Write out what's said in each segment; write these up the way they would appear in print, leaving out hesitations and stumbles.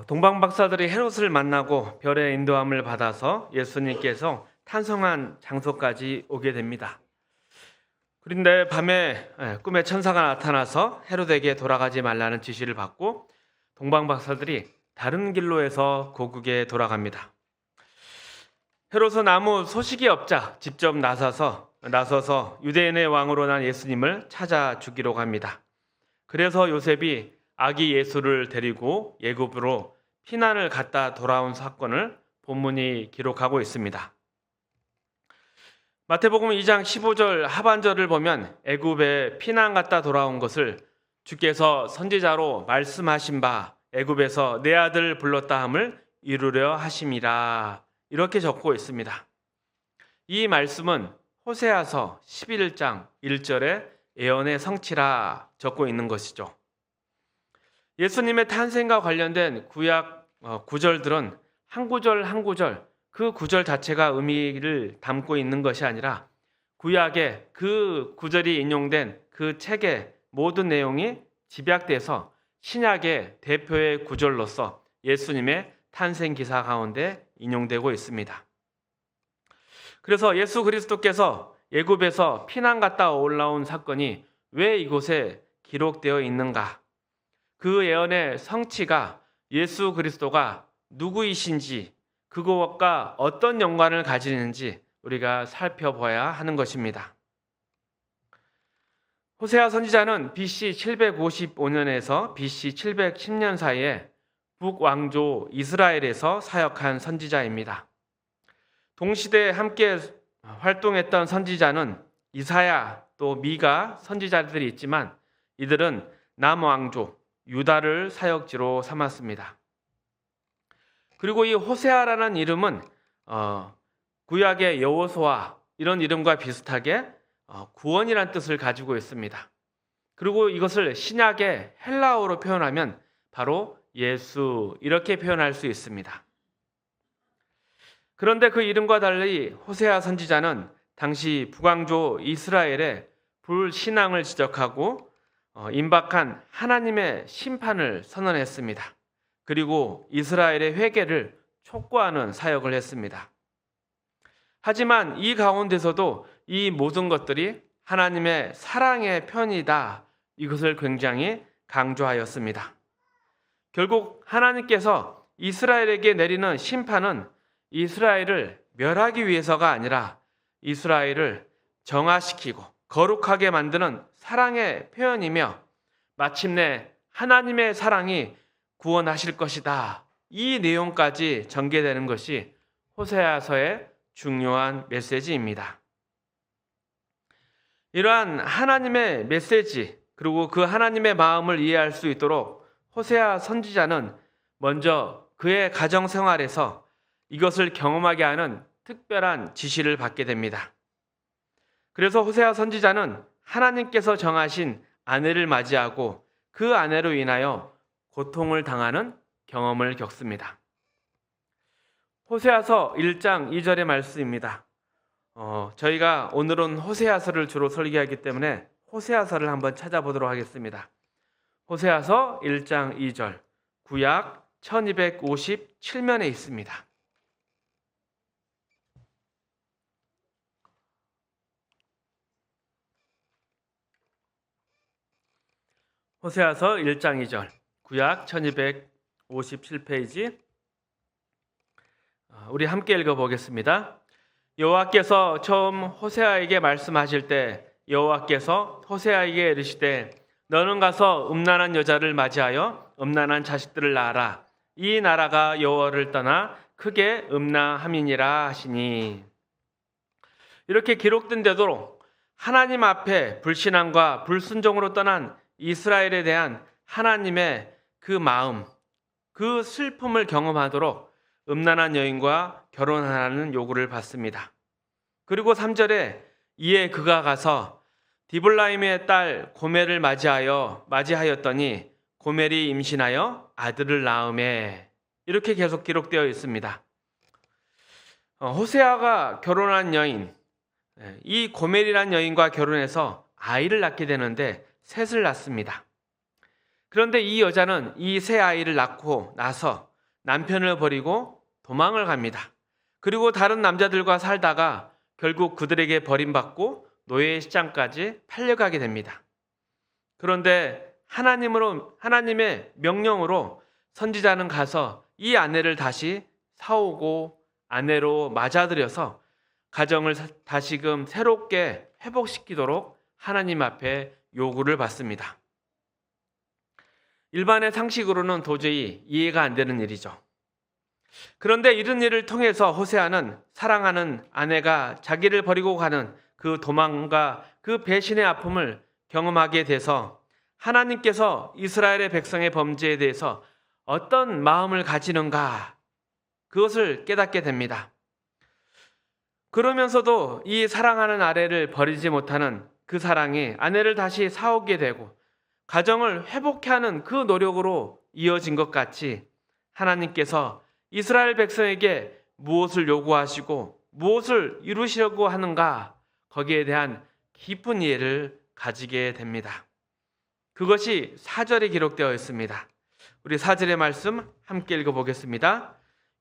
동방 박사들이 헤롯을 만나고 별의 인도함을 받아서 예수님께서 탄성한 장소까지 오게 됩니다. 그런데 밤에 꿈에 천사가 나타나서 헤롯에게 돌아가지 말라는 지시를 받고 동방 박사들이 다른 길로 해서 고국에 돌아갑니다. 헤롯은 아무 소식이 없자 직접 나서서 유대인의 왕으로 난 예수님을 찾아 죽이려고 합니다. 그래서 요셉이 아기 예수를 데리고 애굽으로 피난을 갔다 돌아온 사건을 본문이 기록하고 있습니다. 마태복음 2장 15절 하반절을 보면 애굽에 피난 갔다 돌아온 것을 주께서 선지자로 말씀하신 바 애굽에서 내 아들 불렀다 함을 이루려 하심이라, 이렇게 적고 있습니다. 이 말씀은 호세아서 11장 1절에 예언의 성취라 적고 있는 것이죠. 예수님의 탄생과 관련된 구약 구절들은 한 구절 한 구절, 그 구절 자체가 의미를 담고 있는 것이 아니라 구약에 그 구절이 인용된 그 책의 모든 내용이 집약돼서 신약의 대표의 구절로서 예수님의 탄생 기사 가운데 인용되고 있습니다. 그래서 예수 그리스도께서 애굽에서 피난 갔다 올라온 사건이 왜 이곳에 기록되어 있는가? 그 예언의 성취가 예수 그리스도가 누구이신지, 그것과 어떤 연관을 가지는지 우리가 살펴봐야 하는 것입니다. 호세아 선지자는 BC 755년에서 BC 710년 사이에 북왕조 이스라엘에서 사역한 선지자입니다. 동시대에 함께 활동했던 선지자는 이사야 또 미가 선지자들이 있지만 이들은 남왕조 유다를 사역지로 삼았습니다. 그리고 이 호세아라는 이름은 구약의 여호수아 이런 이름과 비슷하게 구원이란 뜻을 가지고 있습니다. 그리고 이것을 신약의 헬라어로 표현하면 바로 예수, 이렇게 표현할 수 있습니다. 그런데 그 이름과 달리 호세아 선지자는 당시 북왕조 이스라엘의 불신앙을 지적하고 임박한 하나님의 심판을 선언했습니다. 그리고 이스라엘의 회개를 촉구하는 사역을 했습니다. 하지만 이 가운데서도 이 모든 것들이 하나님의 사랑의 편이다, 이것을 굉장히 강조하였습니다. 결국 하나님께서 이스라엘에게 내리는 심판은 이스라엘을 멸하기 위해서가 아니라 이스라엘을 정화시키고 거룩하게 만드는 사랑의 표현이며 마침내 하나님의 사랑이 구원하실 것이다, 이 내용까지 전개되는 것이 호세아서의 중요한 메시지입니다. 이러한 하나님의 메시지 그리고 그 하나님의 마음을 이해할 수 있도록 호세아 선지자는 먼저 그의 가정생활에서 이것을 경험하게 하는 특별한 지시를 받게 됩니다. 그래서 호세아 선지자는 하나님께서 정하신 아내를 맞이하고 그 아내로 인하여 고통을 당하는 경험을 겪습니다. 호세아서 1장 2절의 말씀입니다. 저희가 오늘은 호세아서를 주로 설계하기 때문에 호세아서를 한번 찾아보도록 하겠습니다. 호세아서 1장 2절, 구약 1257면에 있습니다. 호세아서 1장 2절, 구약 1257페이지, 우리 함께 읽어보겠습니다. 여호와께서 처음 호세아에게 말씀하실 때 여호와께서 호세아에게 이르시되 너는 가서 음란한 여자를 맞이하여 음란한 자식들을 낳아라. 이 나라가 여호와를 떠나 크게 음란함이니라 하시니. 이렇게 기록된 대로 하나님 앞에 불신앙과 불순종으로 떠난 이스라엘에 대한 하나님의 그 마음, 그 슬픔을 경험하도록 음란한 여인과 결혼하라는 요구를 받습니다. 그리고 3절에 이에 그가 가서 디블라임의 딸 고멜을 맞이하였더니 고멜이 임신하여 아들을 낳음에, 이렇게 계속 기록되어 있습니다. 호세아가 결혼한 여인, 이 고멜이란 여인과 결혼해서 아이를 낳게 되는데 셋을 낳습니다. 그런데 이 여자는 이 새 아이를 낳고 나서 남편을 버리고 도망을 갑니다. 그리고 다른 남자들과 살다가 결국 그들에게 버림받고 노예 시장까지 팔려가게 됩니다. 그런데 하나님의 명령으로 선지자는 가서 이 아내를 다시 사오고 아내로 맞아들여서 가정을 다시금 새롭게 회복시키도록 하나님 앞에 요구를 받습니다. 일반의 상식으로는 도저히 이해가 안 되는 일이죠. 그런데 이런 일을 통해서 호세아는 사랑하는 아내가 자기를 버리고 가는 그 도망과 그 배신의 아픔을 경험하게 돼서 하나님께서 이스라엘의 백성의 범죄에 대해서 어떤 마음을 가지는가, 그것을 깨닫게 됩니다. 그러면서도 이 사랑하는 아내를 버리지 못하는 그 사랑이 아내를 다시 사오게 되고 가정을 회복케 하는 그 노력으로 이어진 것 같이 하나님께서 이스라엘 백성에게 무엇을 요구하시고 무엇을 이루시려고 하는가, 거기에 대한 깊은 이해를 가지게 됩니다. 그것이 4절에 기록되어 있습니다. 우리 4절의 말씀 함께 읽어보겠습니다.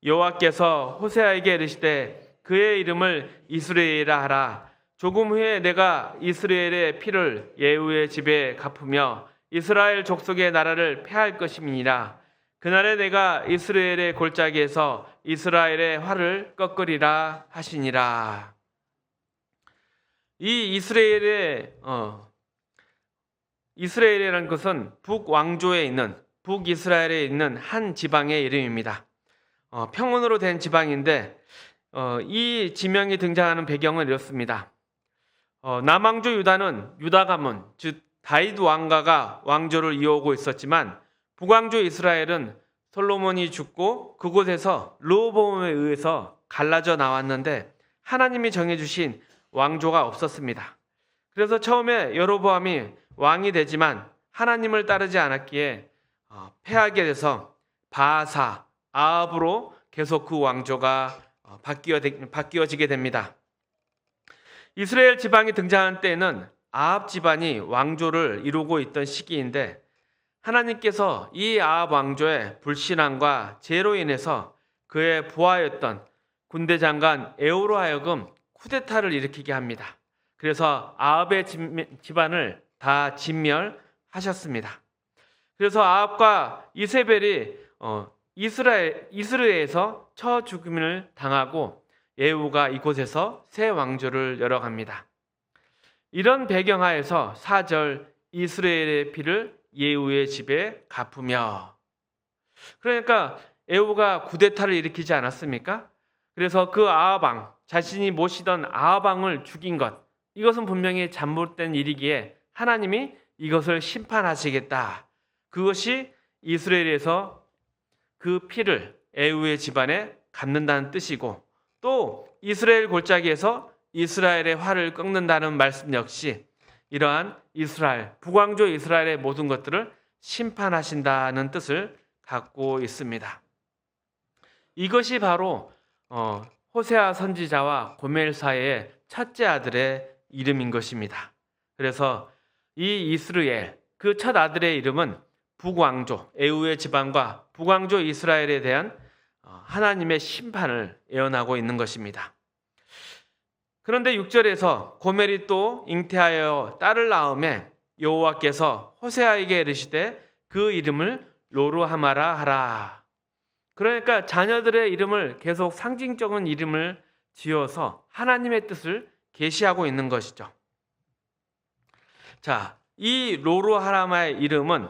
여호와께서 호세아에게 이르시되 그의 이름을 이스라엘이라 하라. 조금 후에 내가 이스라엘의 피를 예후의 집에 갚으며 이스라엘 족속의 나라를 폐할 것임이니라. 그날에 내가 이스라엘의 골짜기에서 이스라엘의 활을 꺾으리라 하시니라. 이 이스라엘이라는 것은 북왕조에 있는 북이스라엘에 있는 한 지방의 이름입니다. 평원으로 된 지방인데 이 지명이 등장하는 배경은 이렇습니다. 남왕조 유다는 유다 가문, 즉 다윗 왕가가 왕조를 이어오고 있었지만 북왕조 이스라엘은 솔로몬이 죽고 그곳에서 르호보암에 의해서 갈라져 나왔는데 하나님이 정해주신 왕조가 없었습니다. 그래서 처음에 여로보암이 왕이 되지만 하나님을 따르지 않았기에 패하게 돼서 바아사, 아합으로 계속 그 왕조가 바뀌어지게 됩니다. 이스라엘 지방이 등장한 때에는 아합 집안이 왕조를 이루고 있던 시기인데 하나님께서 이 아합 왕조의 불신앙과 죄로 인해서 그의 부하였던 군대 장관 에후로 하여금 쿠데타를 일으키게 합니다. 그래서 아합의 집안을 다 진멸하셨습니다. 그래서 아합과 이세벨이 이스라엘에서 처 죽임을 당하고 예후가 이곳에서 새 왕조를 열어갑니다. 이런 배경하에서 4절 이스라엘의 피를 예후의 집에 갚으며, 그러니까 예후가 쿠데타를 일으키지 않았습니까? 그래서 그 아합왕, 자신이 모시던 아합왕을 죽인 것, 이것은 분명히 잘못된 일이기에 하나님이 이것을 심판하시겠다. 그것이 이스라엘에서 그 피를 예후의 집안에 갚는다는 뜻이고, 또 이스라엘 골짜기에서 이스라엘의 활을 꺾는다는 말씀 역시 이러한 이스라엘, 북왕조 이스라엘의 모든 것들을 심판하신다는 뜻을 갖고 있습니다. 이것이 바로 호세아 선지자와 고멜 사이의 첫째 아들의 이름인 것입니다. 그래서 이 이스라엘, 그 첫 아들의 이름은 북왕조, 예후의 집안과 북왕조 이스라엘에 대한 하나님의 심판을 예언하고 있는 것입니다. 그런데 6절에서 고멜이 또 잉태하여 딸을 낳음에 여호와께서 호세아에게 이르시되 그 이름을 로루하마라 하라. 그러니까 자녀들의 이름을 계속 상징적인 이름을 지어서 하나님의 뜻을 계시하고 있는 것이죠. 자, 이 로루하마의 이름은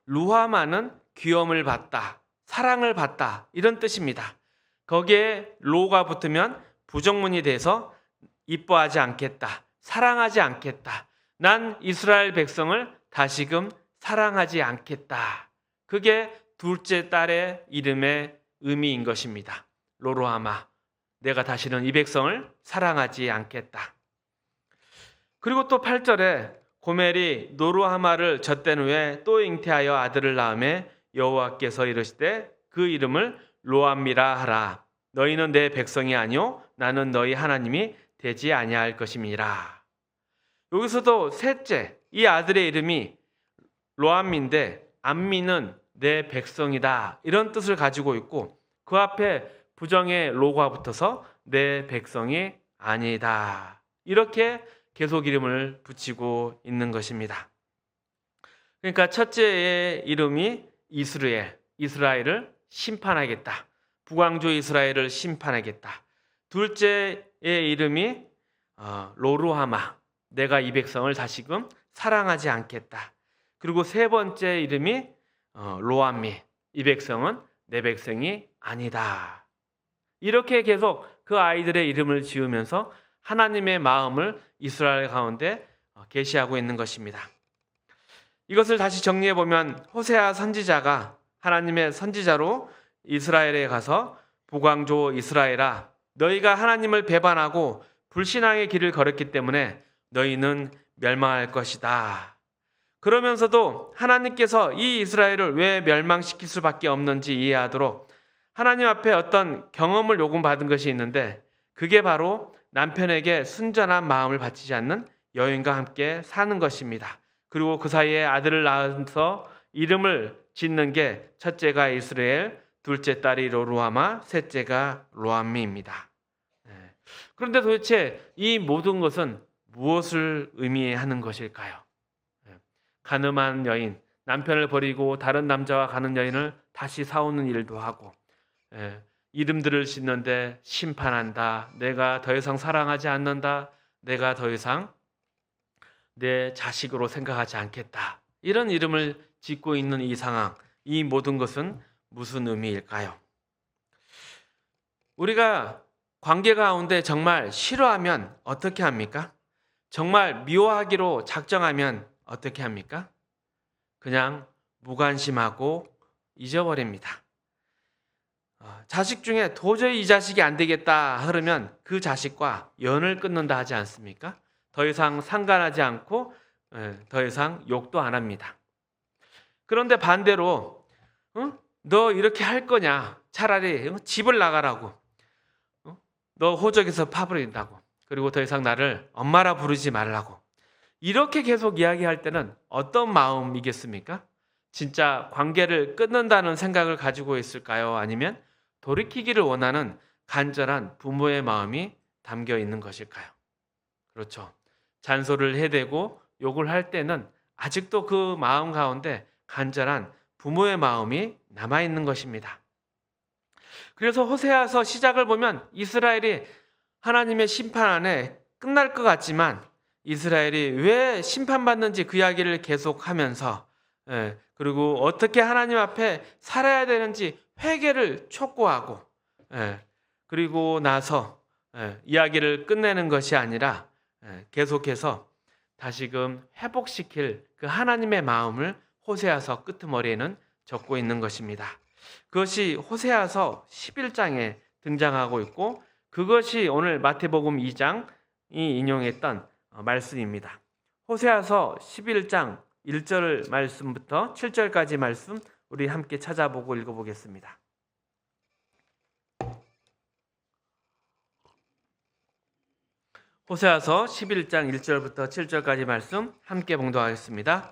루하마는 귀염을 받다, 사랑을 받다, 이런 뜻입니다. 거기에 로가 붙으면 부정문이 돼서 이뻐하지 않겠다, 사랑하지 않겠다, 난 이스라엘 백성을 다시금 사랑하지 않겠다. 그게 둘째 딸의 이름의 의미인 것입니다. 로루하마, 내가 다시는 이 백성을 사랑하지 않겠다. 그리고 또 8절에 고멜이 노루하마를 젖된 후에 또 잉태하여 아들을 낳음에 여호와께서 이르시되 그 이름을 로암미라 하라. 너희는 내 백성이 아니요 나는 너희 하나님이 되지 아니할 것임이라. 여기서도 셋째, 이 아들의 이름이 로암미인데 암미는 내 백성이다 이런 뜻을 가지고 있고 그 앞에 부정의 로가 붙어서 내 백성이 아니다 이렇게 계속 이름을 붙이고 있는 것입니다. 그러니까 첫째의 이름이 이스라엘을 심판하겠다. 북왕조 이스라엘을 심판하겠다. 둘째의 이름이 로루하마, 내가 이 백성을 다시금 사랑하지 않겠다. 그리고 세 번째 이름이 로암미, 이 백성은 내 백성이 아니다. 이렇게 계속 그 아이들의 이름을 지으면서 하나님의 마음을 이스라엘 가운데 계시하고 있는 것입니다. 이것을 다시 정리해 보면 호세아 선지자가 하나님의 선지자로 이스라엘에 가서 북왕조 이스라엘아, 너희가 하나님을 배반하고 불신앙의 길을 걸었기 때문에 너희는 멸망할 것이다. 그러면서도 하나님께서 이 이스라엘을 왜 멸망시킬 수밖에 없는지 이해하도록 하나님 앞에 어떤 경험을 요구받은 것이 있는데 그게 바로 남편에게 순전한 마음을 바치지 않는 여인과 함께 사는 것입니다. 그리고 그 사이에 아들을 낳아서 이름을 짓는 게 첫째가 이스라엘, 둘째 딸이 로루하마, 셋째가 로암미입니다. 그런데 도대체 이 모든 것은 무엇을 의미하는 것일까요? 가늠한 여인, 남편을 버리고 다른 남자와 가는 여인을 다시 사오는 일도 하고 이름들을 짓는데 심판한다. 내가 더 이상 사랑하지 않는다. 내가 더 이상 내 자식으로 생각하지 않겠다. 이런 이름을 짓고 있는 이 상황, 이 모든 것은 무슨 의미일까요? 우리가 관계 가운데 정말 싫어하면 어떻게 합니까? 정말 미워하기로 작정하면 어떻게 합니까? 그냥 무관심하고 잊어버립니다. 자식 중에 도저히 이 자식이 안 되겠다 흐르면 그 자식과 연을 끊는다 하지 않습니까? 더 이상 상관하지 않고 더 이상 욕도 안 합니다. 그런데 반대로 너 이렇게 할 거냐? 차라리 집을 나가라고. 너 호적에서 파버린다고. 그리고 더 이상 나를 엄마라 부르지 말라고. 이렇게 계속 이야기할 때는 어떤 마음이겠습니까? 진짜 관계를 끊는다는 생각을 가지고 있을까요? 아니면 돌이키기를 원하는 간절한 부모의 마음이 담겨 있는 것일까요? 그렇죠. 잔소리를 해대고 욕을 할 때는 아직도 그 마음 가운데 간절한 부모의 마음이 남아있는 것입니다. 그래서 호세아서 시작을 보면 이스라엘이 하나님의 심판 안에 끝날 것 같지만 이스라엘이 왜 심판받는지 그 이야기를 계속하면서 그리고 어떻게 하나님 앞에 살아야 되는지 회개를 촉구하고 그리고 나서 이야기를 끝내는 것이 아니라 계속해서 다시금 회복시킬 그 하나님의 마음을 호세아서 끄트머리에는 적고 있는 것입니다. 그것이 호세아서 11장에 등장하고 있고 그것이 오늘 마태복음 2장이 인용했던 말씀입니다. 호세아서 11장 1절 말씀부터 7절까지 말씀 우리 함께 찾아보고 읽어보겠습니다. 호세아서 11장 1절부터 7절까지 말씀 함께 봉독하겠습니다.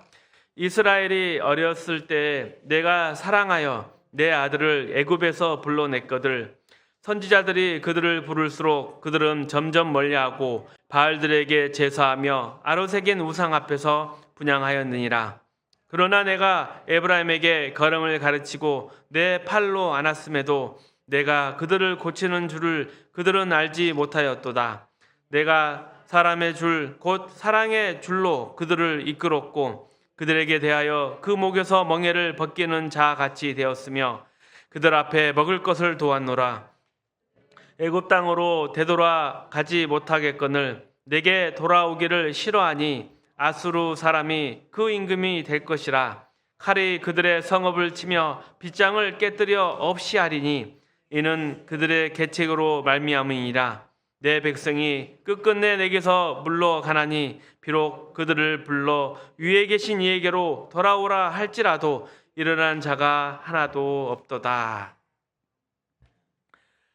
이스라엘이 어렸을 때 내가 사랑하여 내 아들을 애굽에서 불러냈거늘 선지자들이 그들을 부를수록 그들은 점점 멀리하고 바알들에게 제사하며 아로새긴 우상 앞에서 분향하였느니라. 그러나 내가 에브라임에게 걸음을 가르치고 내 팔로 안았음에도 내가 그들을 고치는 줄을 그들은 알지 못하였도다. 내가 사람의 줄 곧 사랑의 줄로 그들을 이끌었고 그들에게 대하여 그 목에서 멍에를 벗기는 자 같이 되었으며 그들 앞에 먹을 것을 도왔노라. 애굽 땅으로 되돌아 가지 못하겠거늘 내게 돌아오기를 싫어하니 아수르 사람이 그 임금이 될 것이라. 칼이 그들의 성읍을 치며 빗장을 깨뜨려 없이 하리니 이는 그들의 계책으로 말미암으니라. 내 백성이 끝끝내 내게서 물러가나니 비록 그들을 불러 위에 계신 이에게로 돌아오라 할지라도 일어난 자가 하나도 없도다.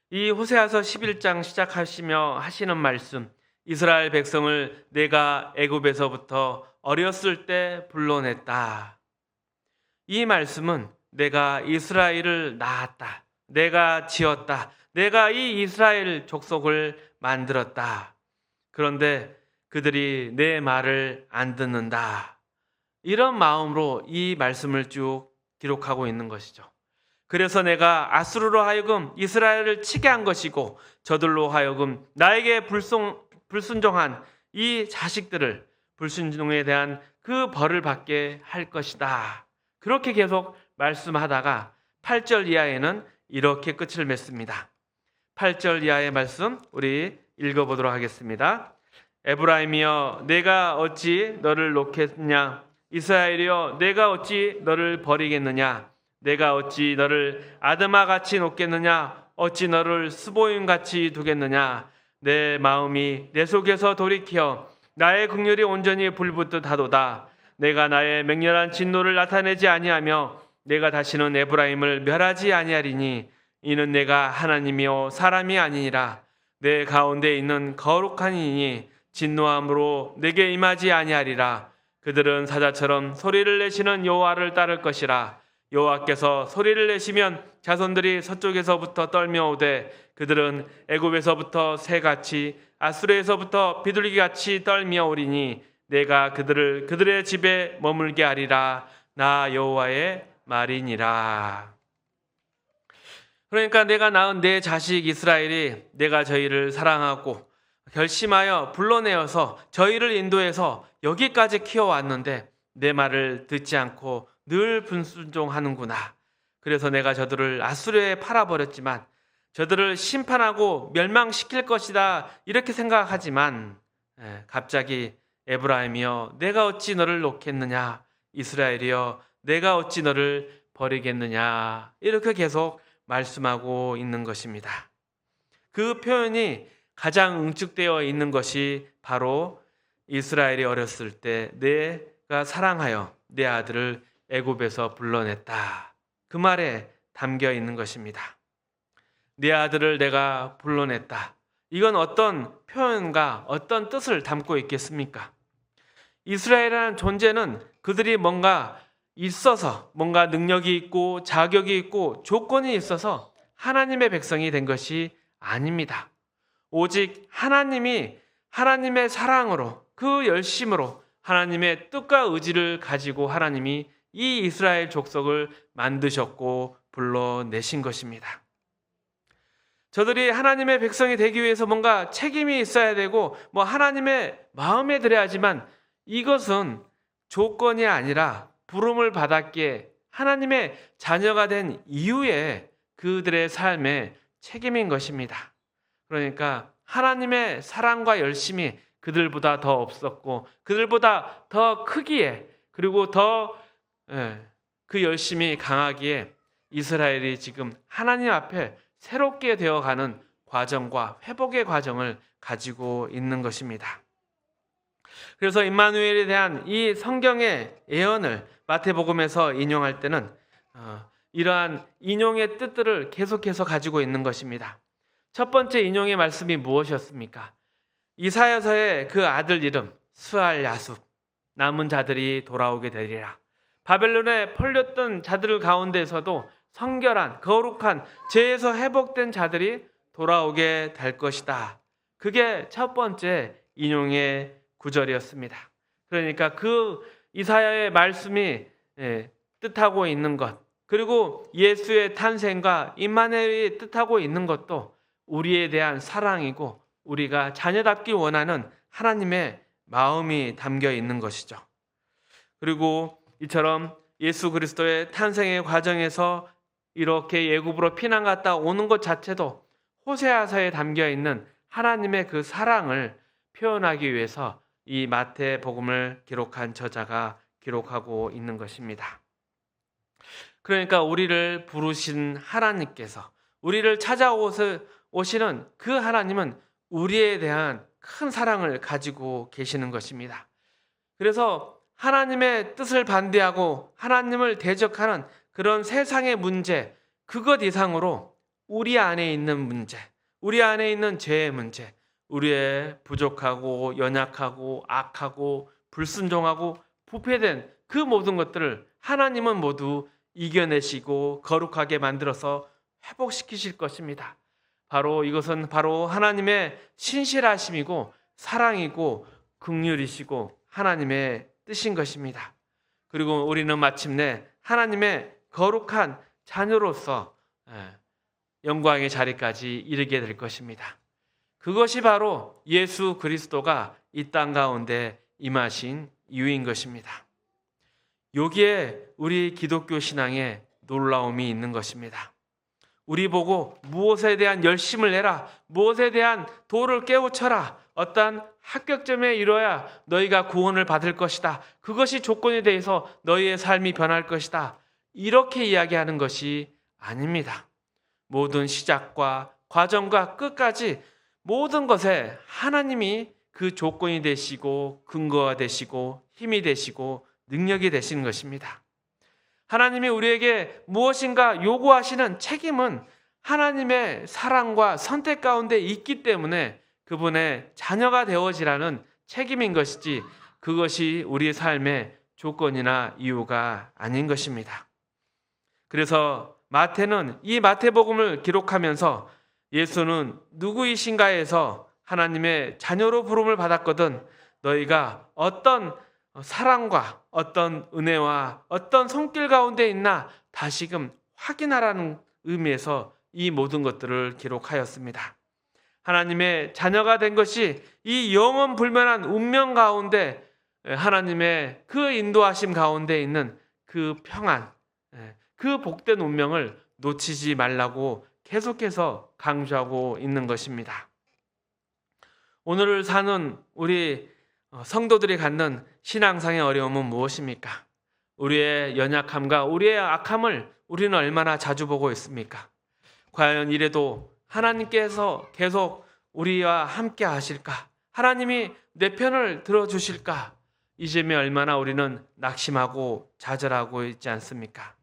이 호세아서 11장 시작하시며 하시는 말씀, 이스라엘 백성을 내가 애굽에서부터 어렸을 때 불러냈다. 이 말씀은 내가 이스라엘을 낳았다. 내가 지었다. 내가 이 이스라엘 족속을 만들었다. 그런데 그들이 내 말을 안 듣는다. 이런 마음으로 이 말씀을 쭉 기록하고 있는 것이죠. 그래서 내가 아수르로 하여금 이스라엘을 치게 한 것이고 저들로 하여금 나에게 불순종한 이 자식들을 불순종에 대한 그 벌을 받게 할 것이다. 그렇게 계속 말씀하다가 8절 이하에는 이렇게 끝을 맺습니다. 8절 이하의 말씀 우리 읽어보도록 하겠습니다. 에브라임이여 내가 어찌 너를 놓겠느냐? 이스라엘이여 내가 어찌 너를 버리겠느냐? 내가 어찌 너를 아드마같이 놓겠느냐? 어찌 너를 스보임같이 두겠느냐? 내 마음이 내 속에서 돌이켜 나의 긍휼이 온전히 불붙듯 하도다. 내가 나의 맹렬한 진노를 나타내지 아니하며 내가 다시는 에브라임을 멸하지 아니하리니 이는 내가 하나님이요 사람이 아니니라. 내 가운데 있는 거룩한 이니 진노함으로 내게 임하지 아니하리라. 그들은 사자처럼 소리를 내시는 여호와를 따를 것이라. 여호와께서 소리를 내시면 자손들이 서쪽에서부터 떨며 오되 그들은 애굽에서부터 새같이 아수르에서부터 비둘기같이 떨며 오리니 내가 그들을 그들의 집에 머물게 하리라. 나 여호와의 말이니라. 그러니까 내가 낳은 내 자식 이스라엘이 내가 저희를 사랑하고 결심하여 불러내어서 저희를 인도해서 여기까지 키워왔는데 내 말을 듣지 않고 늘 불순종하는구나. 그래서 내가 저들을 아수르에 팔아버렸지만 저들을 심판하고 멸망시킬 것이다 이렇게 생각하지만 갑자기 에브라임이여 내가 어찌 너를 놓겠느냐? 이스라엘이여 내가 어찌 너를 버리겠느냐? 이렇게 계속 말씀하고 있는 것입니다. 그 표현이 가장 응축되어 있는 것이 바로 이스라엘이 어렸을 때 내가 사랑하여 내 아들을 애굽에서 불러냈다. 그 말에 담겨 있는 것입니다. 내 아들을 내가 불러냈다. 이건 어떤 표현과 어떤 뜻을 담고 있겠습니까? 이스라엘이라는 존재는 그들이 뭔가 있어서 뭔가 능력이 있고 자격이 있고 조건이 있어서 하나님의 백성이 된 것이 아닙니다. 오직 하나님이 하나님의 사랑으로 그 열심으로 하나님의 뜻과 의지를 가지고 하나님이 이 이스라엘 족속을 만드셨고 불러내신 것입니다. 저들이 하나님의 백성이 되기 위해서 뭔가 책임이 있어야 되고 하나님의 마음에 들어야지만 이것은 조건이 아니라 부름을 받았기에 하나님의 자녀가 된 이후에 그들의 삶의 책임인 것입니다. 그러니까 하나님의 사랑과 열심이 그들보다 더 없었고 그들보다 더 크기에 그리고 더 그 열심이 강하기에 이스라엘이 지금 하나님 앞에 새롭게 되어가는 과정과 회복의 과정을 가지고 있는 것입니다. 그래서 임마누엘에 대한 이 성경의 예언을 마태복음에서 인용할 때는 이러한 인용의 뜻들을 계속해서 가지고 있는 것입니다. 첫 번째 인용의 말씀이 무엇이었습니까? 이사야서의 그 아들 이름 스알 야숲, 남은 자들이 돌아오게 되리라. 바벨론에 펄렸던 자들 가운데서도 성결한 거룩한 죄에서 회복된 자들이 돌아오게 될 것이다. 그게 첫 번째 인용의 구절이었습니다. 그러니까 그 이사야의 말씀이 뜻하고 있는 것, 그리고 예수의 탄생과 임마누엘이 뜻하고 있는 것도 우리에 대한 사랑이고 우리가 자녀답기 원하는 하나님의 마음이 담겨 있는 것이죠. 그리고 이처럼 예수 그리스도의 탄생의 과정에서 이렇게 애굽으로 피난 갔다 오는 것 자체도 호세아서에 담겨 있는 하나님의 그 사랑을 표현하기 위해서 이 마태복음을 기록한 저자가 기록하고 있는 것입니다. 그러니까 우리를 부르신 하나님께서 우리를 찾아오시는 그 하나님은 우리에 대한 큰 사랑을 가지고 계시는 것입니다. 그래서 하나님의 뜻을 반대하고 하나님을 대적하는 그런 세상의 문제, 그것 이상으로 우리 안에 있는 문제, 우리 안에 있는 죄의 문제, 우리의 부족하고 연약하고 악하고 불순종하고 부패된 그 모든 것들을 하나님은 모두 이겨내시고 거룩하게 만들어서 회복시키실 것입니다. 바로 이것은 바로 하나님의 신실하심이고 사랑이고 긍휼이시고 하나님의 뜻인 것입니다. 그리고 우리는 마침내 하나님의 거룩한 자녀로서 영광의 자리까지 이르게 될 것입니다. 그것이 바로 예수 그리스도가 이 땅 가운데 임하신 이유인 것입니다. 여기에 우리 기독교 신앙의 놀라움이 있는 것입니다. 우리 보고 무엇에 대한 열심을 내라, 무엇에 대한 도를 깨우쳐라, 어떠한 합격점에 이뤄야 너희가 구원을 받을 것이다, 그것이 조건에 대해서 너희의 삶이 변할 것이다, 이렇게 이야기하는 것이 아닙니다. 모든 시작과 과정과 끝까지 모든 것에 하나님이 그 조건이 되시고 근거가 되시고 힘이 되시고 능력이 되시는 것입니다. 하나님이 우리에게 무엇인가 요구하시는 책임은 하나님의 사랑과 선택 가운데 있기 때문에 그분의 자녀가 되어지라는 책임인 것이지 그것이 우리의 삶의 조건이나 이유가 아닌 것입니다. 그래서 마태는 이 마태복음을 기록하면서 예수는 누구이신가에서 하나님의 자녀로 부름을 받았거든 너희가 어떤 사랑과 어떤 은혜와 어떤 손길 가운데 있나 다시금 확인하라는 의미에서 이 모든 것들을 기록하였습니다. 하나님의 자녀가 된 것이 이 영원 불면한 운명 가운데 하나님의 그 인도하심 가운데 있는 그 평안, 그 복된 운명을 놓치지 말라고 계속해서 강조하고 있는 것입니다. 오늘을 사는 우리 성도들이 갖는 신앙상의 어려움은 무엇입니까? 우리의 연약함과 우리의 악함을 우리는 얼마나 자주 보고 있습니까? 과연 이래도 하나님께서 계속 우리와 함께 하실까? 하나님이 내 편을 들어주실까? 이 점에 얼마나 우리는 낙심하고 좌절하고 있지 않습니까?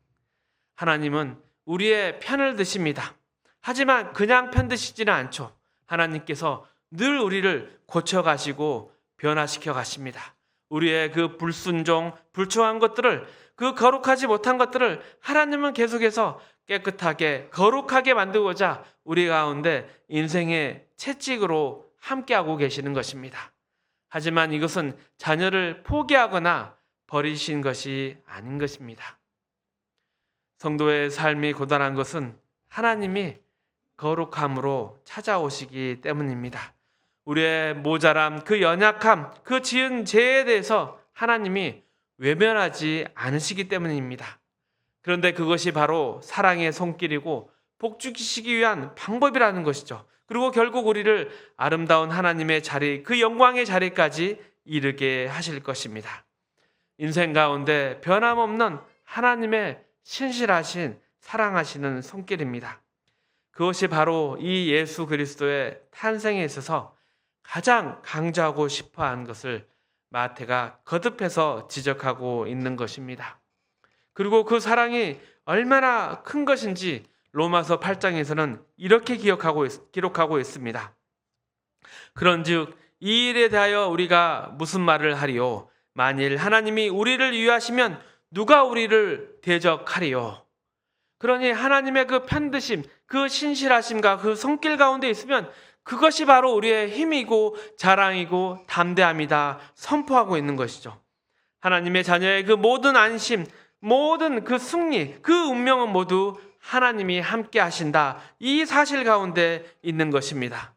하나님은 우리의 편을 드십니다. 하지만 그냥 편 드시지는 않죠. 하나님께서 늘 우리를 고쳐가시고 변화시켜 가십니다. 우리의 그 불순종, 불충한 것들을, 그 거룩하지 못한 것들을 하나님은 계속해서 깨끗하게 거룩하게 만들고자 우리 가운데 인생의 채찍으로 함께하고 계시는 것입니다. 하지만 이것은 자녀를 포기하거나 버리신 것이 아닌 것입니다. 성도의 삶이 고단한 것은 하나님이 거룩함으로 찾아오시기 때문입니다. 우리의 모자람, 그 연약함, 그 지은 죄에 대해서 하나님이 외면하지 않으시기 때문입니다. 그런데 그것이 바로 사랑의 손길이고 복주시기 위한 방법이라는 것이죠. 그리고 결국 우리를 아름다운 하나님의 자리, 그 영광의 자리까지 이르게 하실 것입니다. 인생 가운데 변함없는 하나님의 신실하신 사랑하시는 손길입니다. 그것이 바로 이 예수 그리스도의 탄생에 있어서 가장 강조하고 싶어한 것을 마태가 거듭해서 지적하고 있는 것입니다. 그리고 그 사랑이 얼마나 큰 것인지 로마서 8장에서는 이렇게 기록하고 있습니다. 그런즉 이 일에 대하여 우리가 무슨 말을 하리요? 만일 하나님이 우리를 위하시면 누가 우리를 대적하리요? 그러니 하나님의 그 편드심, 그 신실하심과 그 손길 가운데 있으면 그것이 바로 우리의 힘이고 자랑이고 담대함이다 선포하고 있는 것이죠. 하나님의 자녀의 그 모든 안심, 모든 그 승리, 그 운명은 모두 하나님이 함께 하신다. 이 사실 가운데 있는 것입니다.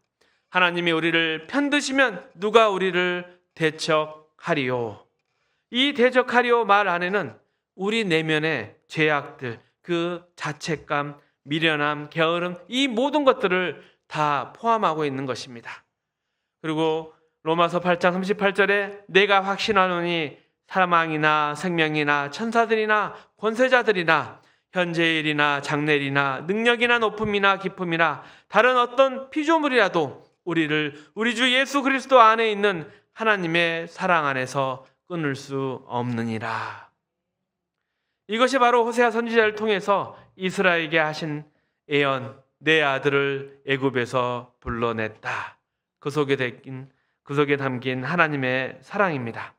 하나님이 우리를 편드시면 누가 우리를 대적하리요? 이 대적하리요 말 안에는 우리 내면의 죄악들, 그 자책감, 미련함, 게으름, 이 모든 것들을 다 포함하고 있는 것입니다. 그리고 로마서 8장 38절에 내가 확신하노니 사망이나 생명이나 천사들이나 권세자들이나 현재의 일이나 장래일이나 능력이나 높음이나 깊음이나 다른 어떤 피조물이라도 우리를 우리 주 예수 그리스도 안에 있는 하나님의 사랑 안에서 끊을 수 없느니라. 이것이 바로 호세아 선지자를 통해서 이스라엘에게 하신 예언, 내 아들을 애굽에서 불러냈다. 그 속에 담긴 하나님의 사랑입니다.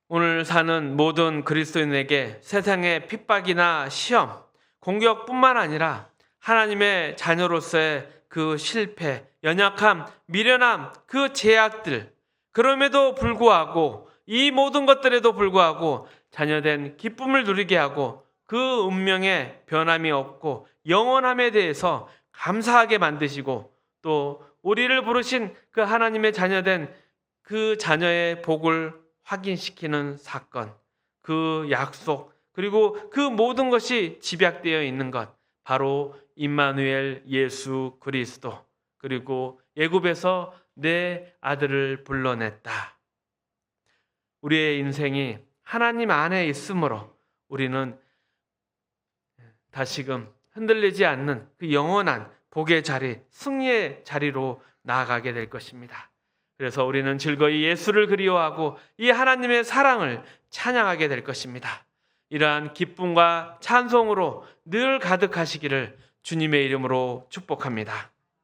오늘 사는 모든 그리스도인에게 세상의 핍박이나 시험, 공격뿐만 아니라 하나님의 자녀로서의 그 실패, 연약함, 미련함, 그 제약들, 그럼에도 불구하고 이 모든 것들에도 불구하고 자녀된 기쁨을 누리게 하고 그 운명에 변함이 없고 영원함에 대해서 감사하게 만드시고 또 우리를 부르신 그 하나님의 자녀된 그 자녀의 복을 확인시키는 사건, 그 약속, 그리고 그 모든 것이 집약되어 있는 것, 바로 임마누엘 예수 그리스도, 그리고 애굽에서 내 아들을 불러냈다. 우리의 인생이 하나님 안에 있으므로 우리는 다시금 흔들리지 않는 그 영원한 복의 자리, 승리의 자리로 나아가게 될 것입니다. 그래서 우리는 즐거이 예수를 그리워하고 이 하나님의 사랑을 찬양하게 될 것입니다. 이러한 기쁨과 찬송으로 늘 가득하시기를 주님의 이름으로 축복합니다.